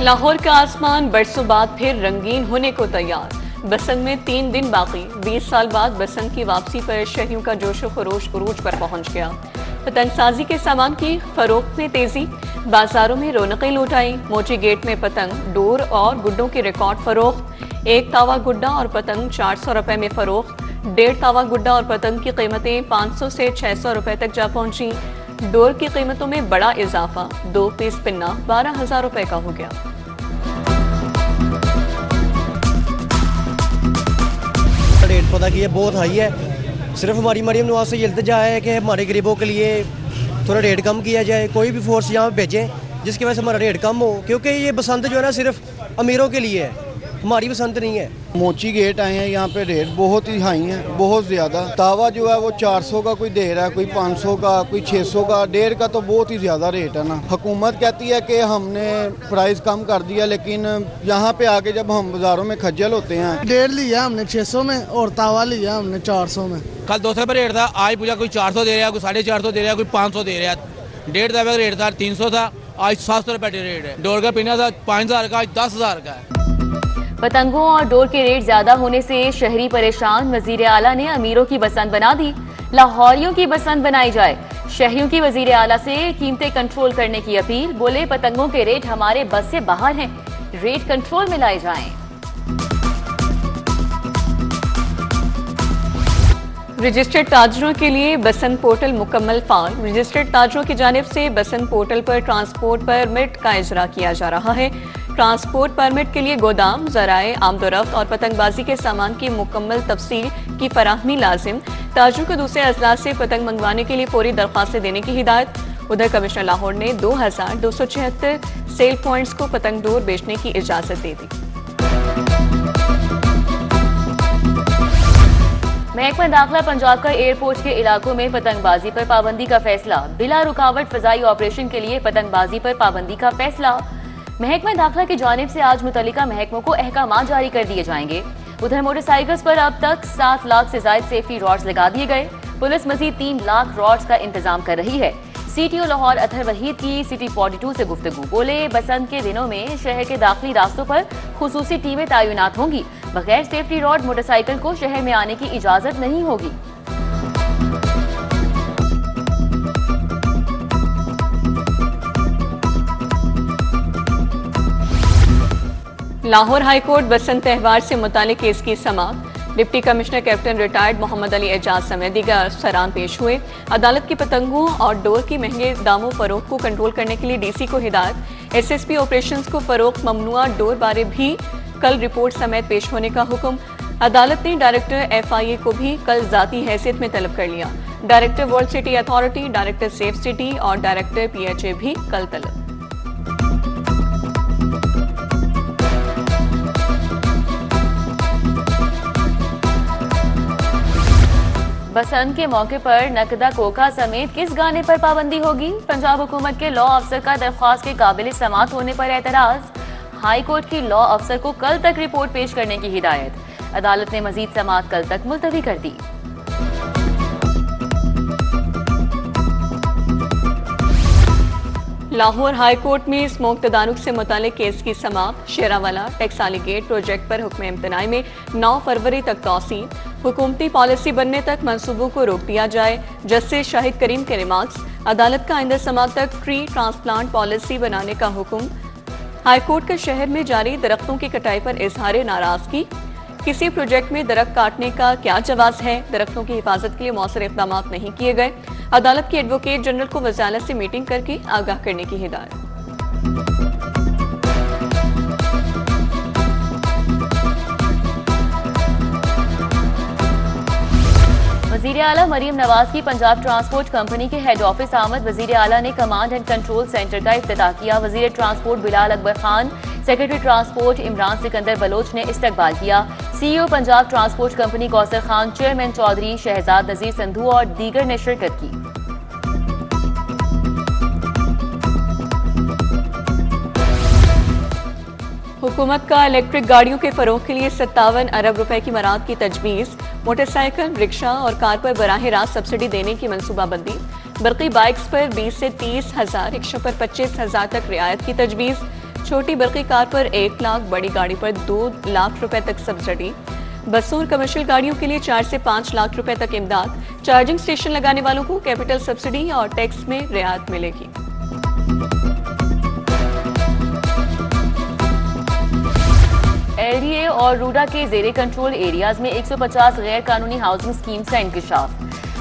लाहौर का आसमान बरसों बाद फिर रंगीन होने को तैयार। बसंत में 3 दिन बाकी। 20 साल बाद बसंत की वापसी पर शहरियों का जोशो खरोश उरूज पर पहुंच गया। पतंगसाजी के सामान की फरोख्त में तेजी। बाजारों में रौनकें लौट आई। मोची गेट में पतंग, डोर और गुड्डों की रिकॉर्ड फरोख्त। एक तावा गुड्डा और पतंग 400 रुपए में फरोख्त। 1.5 तावा गुड्डा और पतंग की कीमतें 500 से 600 रुपए तक जा पहुंची। डोर की कीमतों में बड़ा इजाफा। 2 पीस पिन्ना 12,000 रुपए का हो गया। रेट पता की बहुत हाई है। सिर्फ हमारी मरियम नवाज से इल्तिजा है कि हमारे गरीबों के लिए थोड़ा रेट कम किया जाए। कोई भी फोर्स यहाँ भेजें जिसकी वजह से हमारा रेट कम हो, क्योंकि ये बसंत जो है ना सिर्फ अमीरों के लिए है, हमारी बसंत नहीं है। मोची गेट आए हैं, यहाँ पे रेट बहुत ही हाई हैं, बहुत ज़्यादा। तावा जो है वो 400 का कोई दे रहा है, कोई 500 का, कोई 600 का। 1.5 का तो बहुत ही ज़्यादा रेट है ना। हुकूमत कहती है कि हमने प्राइस कम कर दिया, लेकिन यहाँ पे आके जब हम बाज़ारों में खज्जल होते हैं। 1.5 लिया हमने 600 में और तावा लिया हमने 400 में। कल 200 रुपये रेट था, आज पूछा कोई 400 दे रहा है, कोई 450 दे रहा है, कोई 500 दे रहा है। 1.5 तावे का रेट था 300 था, आज 700 रुपये रेट है। डोर का पीना था 5,000 का, आज 10,000 का है। पतंगों और डोर के रेट ज्यादा होने से शहरी परेशान। वजीर आला ने अमीरों की बसंत बना दी, लाहौरियों की बसंत बनाई जाए। शहरियों की वजीर आला से कीमतें कंट्रोल करने की अपील। बोले पतंगों के रेट हमारे बस से बाहर हैं, रेट कंट्रोल में लाए जाएं। रजिस्टर्ड ताजरों के लिए बसंत पोर्टल मुकम्मल फाल। रजिस्टर्ड ताजरों की जानिब से बसंत पोर्टल पर ट्रांसपोर्ट परमिट का इजरा किया जा रहा है। ट्रांसपोर्ट परमिट के लिए गोदाम, जराए, आमदोरफ्त और पतंगबाजी के सामान की मुकम्मल तफसील की फराहमी लाजिम। ताजरों को दूसरे अजला से पतंग मंगवाने के लिए फौरी दरख्वास्तें देने की हिदायत। उधर कमिश्नर लाहौर ने 2276 सेल पॉइंट्स को पतंग डोर बेचने की इजाजत दे दी। महकमा दाखिला पंजाब का एयरपोर्ट के इलाकों में पतंगबाजी पर पाबंदी का फैसला। बिला रुकावट फजाई ऑपरेशन के लिए पतंगबाजी पर पाबंदी का फैसला। महकमा दाखिला की जानिब से आज मुतल्लिका महकमों को अहकामात जारी कर दिए जाएंगे। उधर मोटरसाइकिल्स पर अब तक 7 लाख से ज्यादा सेफ्टी रॉड्स लगा दिए गए। पुलिस मजीद 3 लाख रॉड्स का इंतजाम कर रही है। CTO लाहौर अतहर वहीद की सिटी 42 से गुफ्तगू। बोले बसंत के दिनों में शहर के दाखिली रास्तों पर खुसूसी टीमें तैनात होंगी। बगैर सेफ्टी रॉड मोटरसाइकिल को शहर में आने की इजाजत नहीं होगी। लाहौर हाईकोर्ट बसंत त्यौहार से मुतालिक केस की समाअत। Deputy commissioner captain retired Mohammad Ali Ejaz समेत दीगर अफसरान पेश हुए। अदालत की पतंगों और डोर की महंगे दामों फरोख्त को कंट्रोल करने के लिए DC को हिदायत। SSP ऑपरेशंस को फरोख्त ममनुआ डोर बारे भी कल रिपोर्ट समेत पेश होने का हुक्म। अदालत ने डायरेक्टर FIA को भी कल जाती हैसियत में तलब कर लिया। Director world city authority, director safe city और डायरेक्टर PHA भी कल तलब। बसंत के मौके पर नकदा कोका समेत किस गाने पर पाबंदी होगी? पंजाब हुकूमत के लॉ अफसर का दरख्वास्त के काबिल समाअत होने पर एतराज। हाई कोर्ट की लॉ अफसर को कल तक रिपोर्ट पेश करने की हिदायत। अदालत ने मजीद समाअत कल तक मुलतवी कर दी। लाहौर हाई कोर्ट में स्मोक तदारुक से मुतालिक केस की समाअत। शेरावाला टैक्साली गेट प्रोजेक्ट पर हुक्म इम्तनाई में 9 फरवरी तक तौसील। हुकूमती पॉलिसी बनने तक मंसूबों को रोक दिया जाए। जस्टिस शाहिद करीम के रिमार्क्स। अदालत का आइंदा समाअत तक ट्री ट्रांसप्लांट पॉलिसी बनाने का हुक्म। हाईकोर्ट का शहर में जारी दरख्तों की कटाई पर इजहार नाराजगी। किसी प्रोजेक्ट में दरख्त काटने का क्या जवाज है? दरख्तों की हिफाजत के लिए मौसर इक़दाम नहीं किए गए। अदालत की एडवोकेट जनरल को वज़ारत से मीटिंग करके आगाह करने की हिदायत। वज़ीर आला मरियम नवाज की पंजाब ट्रांसपोर्ट कंपनी के हेड ऑफिस आमद। वज़ीर आला ने कमांड एंड कंट्रोल सेंटर का इफ्तिताह किया। वज़ीर transport Bilal Akbar Khan, secretary transport Imran Sikandar Baloch ने इस्तकबाल किया। CEO Punjab transport company Kausar Khan, chairman Chaudhry Shahzad Nazir Sandhu और दीगर ने शिरकत की। हुकूमत का इलेक्ट्रिक गाड़ियों के फरोग के लिए 57 अरब रुपए की मराद की तजवीज़। मोटरसाइकिल, रिक्शा और कार पर बराह रास्त सब्सिडी देने की मनसूबाबंदी। बरकी बाइक्स पर 20 से 30 हज़ार, रिक्शा पर 25,000 तक रियायत की तजवीज़। छोटी बरकी कार पर 1 लाख, बड़ी गाड़ी पर 2 लाख रुपए तक सब्सिडी। बसों और कमर्शियल गाड़ियों के लिए 4 से 5 लाख रुपए तक इमदाद। चार्जिंग स्टेशन लगाने वालों को कैपिटल सब्सिडी और टैक्स में रियायत मिलेगी। LDA और रूडा के जेरे कंट्रोल एरियाज में 150 गैर कानूनी हाउसिंग स्कीम्स का इंकशाफ।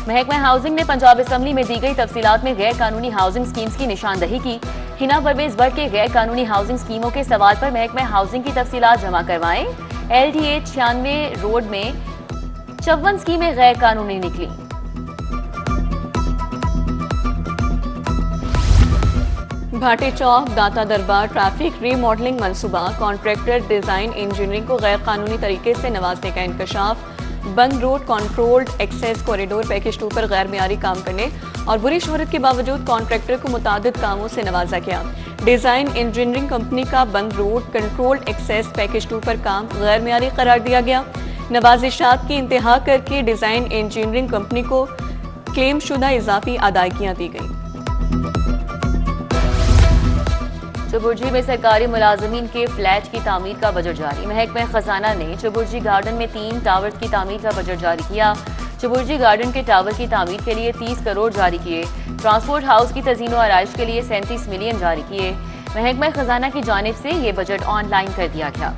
महकमा हाउसिंग ने पंजाब असम्बली में दी गई तफसीलात में गैर कानूनी हाउसिंग स्कीम्स की निशानदही की। हिना परवेज बट के गैर कानूनी हाउसिंग स्कीमों के सवाल पर महकमा हाउसिंग की तफसीलात जमा करवाएं। LDA 96 रोड में 54 स्कीमें गैर कानूनी निकली। भाटी चौक दाता दरबार ट्रैफिक रीमॉडलिंग मंसूबा कॉन्ट्रैक्टर डिजाइन इंजीनियरिंग को गैर कानूनी तरीके से नवाजने का इंकशाफ। Band road controlled access corridor package 2 पर गैर मियारी काम करने और बुरी शोहरत के बावजूद कॉन्ट्रैक्टर को मुतादिद कामों से नवाजा गया। डिजाइन इंजीनियरिंग कंपनी का बंद रोड कंट्रोल्ड एक्सेस पैकेज 2 पर काम गैर मियारी करार दिया गया। नवाजिशात की इंतहा करके डिजाइन इंजीनियरिंग कंपनी को क्लेम शुदा इजाफी अदायगियां दी गई। चुबुर्जी में सरकारी मुलाजमीन के फ्लैट की तामीर का बजट जारी। महकमा खजाना ने चुबुर्जी गार्डन में 3 टावर की तामीर का बजट जारी किया। चुबुर्जी गार्डन के टावर की तामीर के लिए 30 करोड़ जारी किए। ट्रांसपोर्ट हाउस की तज़ीन व आराइश के लिए 37 मिलियन जारी किए। महकमा खजाना की जानिब से ये बजट ऑनलाइन कर दिया गया।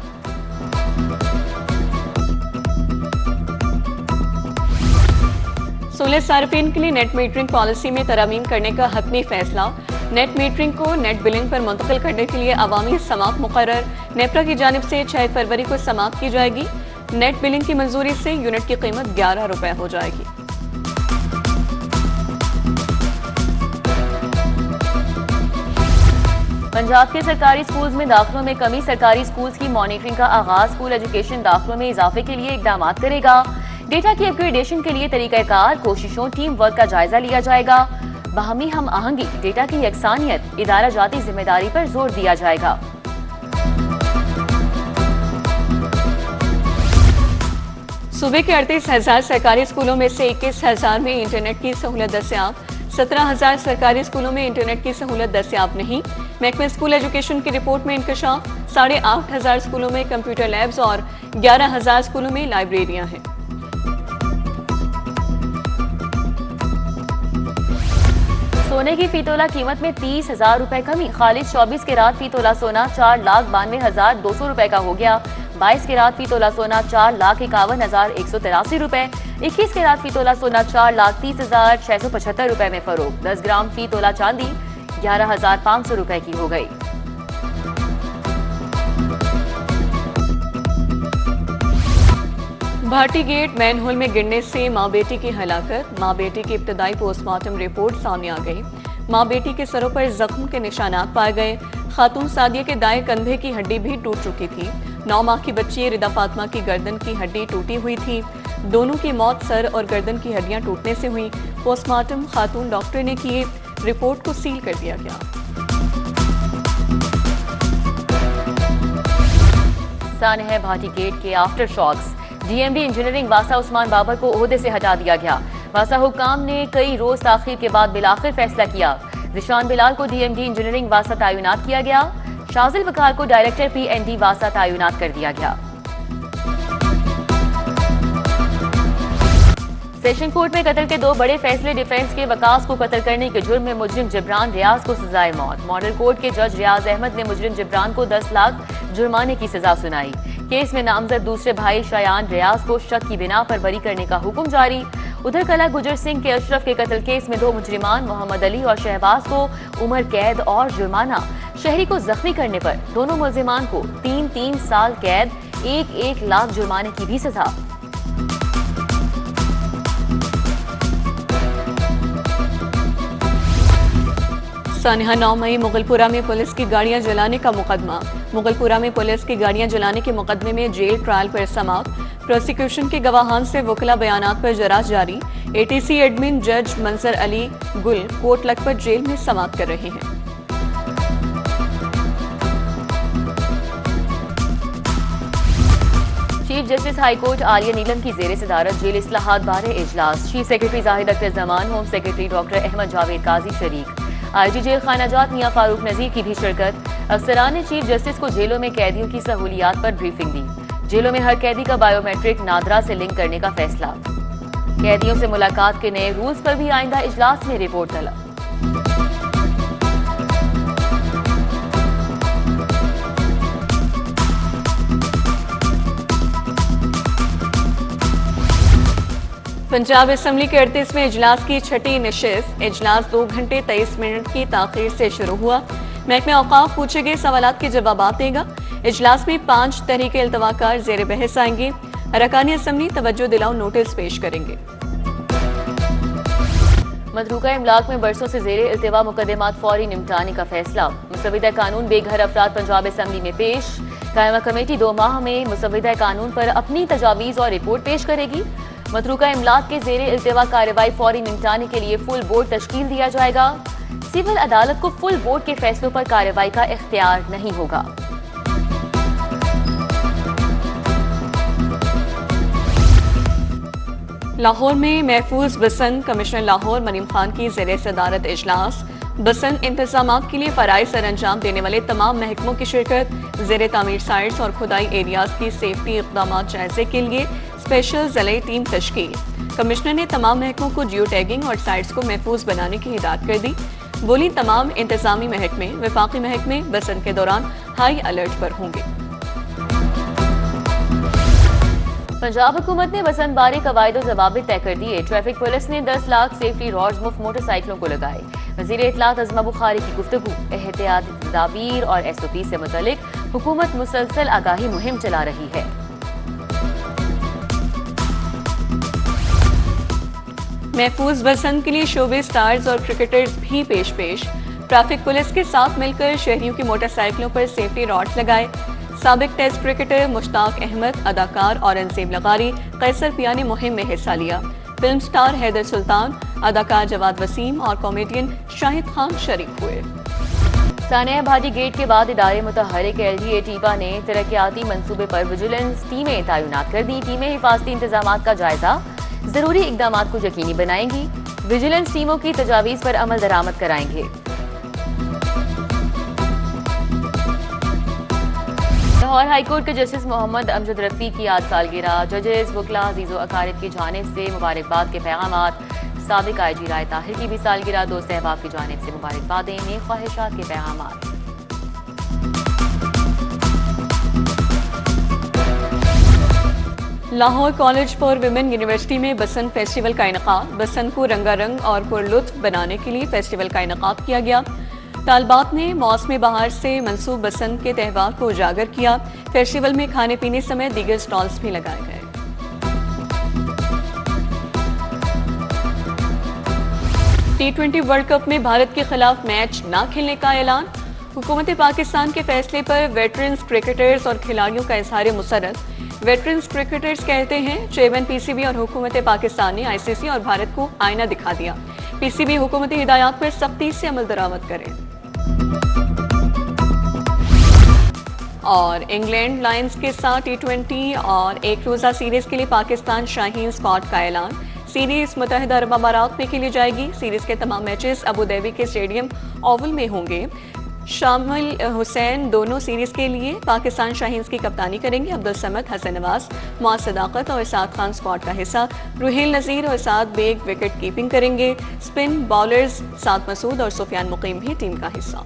सोलर सार्फिन के लिए नेट मीटरिंग पॉलिसी में तरमीम करने का हतमी फैसला। नेट मीटरिंग को नेट बिलिंग पर मुंतकिल करने के लिए अवामी समाअत मुकर्रर। नेपरा की जानिब से 6 फरवरी को समाअत की जाएगी। नेट बिलिंग की मंजूरी से यूनिट की कीमत 11 रुपए हो जाएगी। पंजाब के सरकारी स्कूल्स में दाखिलों में कमी। सरकारी स्कूल्स की मॉनिटरिंग का आगाज। स्कूल एजुकेशन दाखिलों में इजाफे के लिए इकदाम करेगा। डेटा की अपग्रेडेशन के लिए तरीकाकार, कोशिशों, टीम वर्क का जायजा लिया जाएगा। बाहमी हम आहंगी, डेटा की यकसानियत, इदारा जाती जिम्मेदारी पर जोर दिया जाएगा। सूबे के 38,000 सरकारी स्कूलों में से 21,000 में इंटरनेट की सहूलत दस्तयाब। 17,000 सरकारी स्कूलों में इंटरनेट की सहूलत दस्तयाब नहीं। महकमा स्कूल एजुकेशन की रिपोर्ट में इंकशाफ। 8,500 स्कूलों में कंप्यूटर लैब्स और 11,000 स्कूलों में लाइब्रेरियां हैं। सोने की फी तोला कीमत में 30,000 रुपए कमी। खालिद 24 के रात फी तोला सोना 4,92,200 रुपए का हो गया। 22 के रात फी तोला सोना 4,51,183 रुपए। 21 के रात फी तोला सोना 4,30,675 रुपए में फरोख्त। 10 ग्राम फी तोला चांदी 11,500 रुपए की हो गई। भाटी गेट मैनहोल में गिरने से मां बेटी की हलाकत। मां बेटी की इब्तदाई पोस्टमार्टम रिपोर्ट सामने आ गई। मां बेटी के सरों पर जख्म के निशानात पाए गए। खातून सादिया के दाएं कंधे की हड्डी भी टूट चुकी थी। 9 माह की बच्ची रिदा फातिमा की गर्दन की हड्डी टूटी हुई थी। दोनों की मौत सर और गर्दन की हड्डियां टूटने से हुई। पोस्टमार्टम खातून डॉक्टर ने किए। रिपोर्ट को सील कर दिया गया। सानह भाटी गेट के आफ्टर शॉक्स। डीएमडी इंजीनियरिंग वासा उस्मान बाबर को ओहदे से हटा दिया गया। वासा हुक्काम ने कई रोज ताखीर के बाद बिलाखिर फैसला किया। जिशान बिलाल को डीएमडी इंजीनियरिंग वासा तैनात किया गया। शाजिल वकार को डायरेक्टर पीएनडी वासा तैनात कर दिया गया। सेशन कोर्ट में कत्ल के 2 बड़े फैसले। डिफेंस के वकास को कत्ल करने के जुर्म में मुजरिम जिब्रान रियाज को सजाए मौत। मॉडल कोर्ट के जज रियाज अहमद ने मुजरिम जिब्रान को 10 लाख जुर्माने की सजा सुनाई। केस में नामजद दूसरे भाई शयान रियाज को शक की बिना पर बरी करने का हुक्म जारी। उधर कला गुजर सिंह के अशरफ के कत्ल केस में 2 मुजरिमान मोहम्मद अली और शहबाज को उम्र कैद और जुर्माना। शहरी को जख्मी करने पर दोनों मुलजिमान को 3-3 साल कैद, 1-1 लाख जुर्माने की भी सजा। सानिहा 9 मई मुगलपुरा में पुलिस की गाड़ियां जलाने का मुकदमा। मुगलपुरा में पुलिस की गाड़ियां जलाने के मुकदमे में जेल ट्रायल पर समाअत। प्रोसिक्यूशन के गवाहान से वकला बयानात पर जरास जारी। एटीसी एडमिन जज मंजर अली गुल कोर्ट लखपत जेल में समाअत कर रहे हैं। Chief justice high court Arya Neelam की जेर सदारत जेल इस्लाहात बारे इजलास। Chief secretary Zahid Akhtar Zaman, home secretary doctor Ahmad Javed Qazi शरीक। आईजी जेल खानाजात मियां फारूक नजीर की भी शिरकत। अफसरान ने चीफ जस्टिस को जेलों में कैदियों की सहूलियात पर ब्रीफिंग दी। जेलों में हर कैदी का बायोमेट्रिक नादरा से लिंक करने का फैसला। कैदियों से मुलाकात के नए रूल्स पर भी आइंदा इजलास में रिपोर्ट तलब। पंजाब असेंबली के 38वें इजलास की छठी नशिस्त इजलास 2 घंटे 23 मिनट की ताखीर से शुरू हुआ। महकमे औकाफ पूछे गए सवालात के जवाब देगा। इजलास में 5 तहरीक इल्तवाकार जेर बहस आएंगे। अरकान असेंबली तवज्जो दिलाओ नोटिस पेश करेंगे। मतरूका इमलाक में बरसों से जेर इल्तिवा मुकदमात फौरी निपटाने का फैसला। मुसविदा कानून बेघर अफराद पंजाब असेंबली में पेश। कायमा कमेटी 2 माह में मुसविदा कानून पर अपनी तजावीज़ और रिपोर्ट पेश करेगी। मतरूका इमलाक के जेर इल्तिवा कार्रवाई फौरी निपटाने के लिए फुल बोर्ड तश्कील दिया जाएगा। सिविल अदालत को फुल बोर्ड के फैसलों पर कार्रवाई का इख्तियार नहीं होगा। लाहौर में महफूज बसंत कमिश्नर लाहौर मनीम खान की जेर सदारत इजलास। बसंत इंतजामात के लिए फराइज सर अंजाम देने वाले तमाम महकमों की शिरकत। जेर तामीर साइट्स और खुदाई एरियाज की सेफ्टी इक़दामात जायजे के लिए स्पेशल ज़िले टीम तश्कील। कमिश्नर ने तमाम महकमों को जियो टैगिंग और साइट्स को महफूज बनाने की हिदायत कर दी। बोली तमाम इंतजामी महकमे वफाकी महकमे बसंत के दौरान हाई अलर्ट पर होंगे। पंजाब हुकूमत ने बसंत बारे कवायद और जवाबित तय कर दिए। ट्रैफिक पुलिस ने 10 लाख सेफ्टी रॉड्स मुफ्त मोटरसाइकिलों को लगाए। वज़ीर इत्तलात अज़मा बुखारी की गुफ्तगू। एहतियाती तदाबीर और SOP से मुतल्लिक हुकूमत मुसलसल आगाही मुहिम चला रही है। महफूज बसंत के लिए शोबे स्टार्स और क्रिकेटर्स भी पेश। ट्रैफिक पुलिस के साथ मिलकर शहरियों की मोटरसाइकिलों पर सेफ्टी रॉड्स लगाए। साबिक टेस्ट क्रिकेटर मुश्ताक अहमद, अदाकार औरंगजेब लगारी, कैसर पिया ने मुहिम में हिस्सा लिया। फिल्म स्टार हैदर सुल्तान, अदाकार जवाद वसीम और कॉमेडियन शाहिद खान शरीक हुए। सानिया भाटी गेट के बाद इदारे मुतहरिक LGA टीपा ने तरक्याती मंसूबे पर विजिलेंस टीमें तैनात कर दी। टीमें हिफाजती इंतजामात का जायजा, जरूरी इकदामात को यकीनी बनाएंगी। विजिलेंस टीमों की तजावीज़ पर अमल दरामद कराएंगे। लाहौर हाईकोर्ट के जस्टिस मोहम्मद अमजद रफीक की आज सालगिरह। जजेस, वकला, अजीज़ो अकारिब की जानिब से मुबारकबाद के पैगामात। साबिक IG राय ताहिर की भी सालगिरह। दोस्त अहबाब की जानिब से मुबारकबादें, नेक ख्वाहिशात के पैगामात। Lahore college for women university में बसंत फेस्टिवल का इनेकाद। बसंत को रंगारंग और पुरलुत्फ बनाने के लिए फेस्टिवल का इनेकाद किया गया। तालबात ने मौसम बहार से मंसूब बसंत के त्यौहार को उजागर किया। फेस्टिवल में खाने पीने समेत दीगर स्टॉल्स भी लगाए गए। T20 वर्ल्ड कप में भारत के खिलाफ मैच न खेलने का ऐलान। हुकूमत पाकिस्तान के फैसले पर वेटरन्स क्रिकेटर्स और खिलाड़ियों का इजहार मुसर्रत। वेटरन्स क्रिकेटर्स कहते हैं चेयरमैन PCB और हुकूमत पाकिस्तान ने ICC और भारत को आईना दिखा दिया। PCB हुकूमती हिदायत पर सख्ती से अमल दरामद करें। और इंग्लैंड लायंस के साथ T20 और एक रोज़ा सीरीज के लिए पाकिस्तान शाहीन स्क्वाड का ऐलान। सीरीज मुत्तहिदा अरब अमारात में खेली जाएगी। सीरीज के तमाम मैचेस अबू धाबी के स्टेडियम ओवल में होंगे। शामिल हुसैन दोनों सीरीज के लिए पाकिस्तान शाहीन्स की कप्तानी करेंगे। अब्दुल समद, हसन नवाज, मुआज सदाकत और इसाद खान स्क्वाड का हिस्सा। रुहेल नज़ीर और इसाद बेग विकेट कीपिंग करेंगे। स्पिन बॉलर्स साद मसूद और सुफियान मुकीम भी टीम का हिस्सा।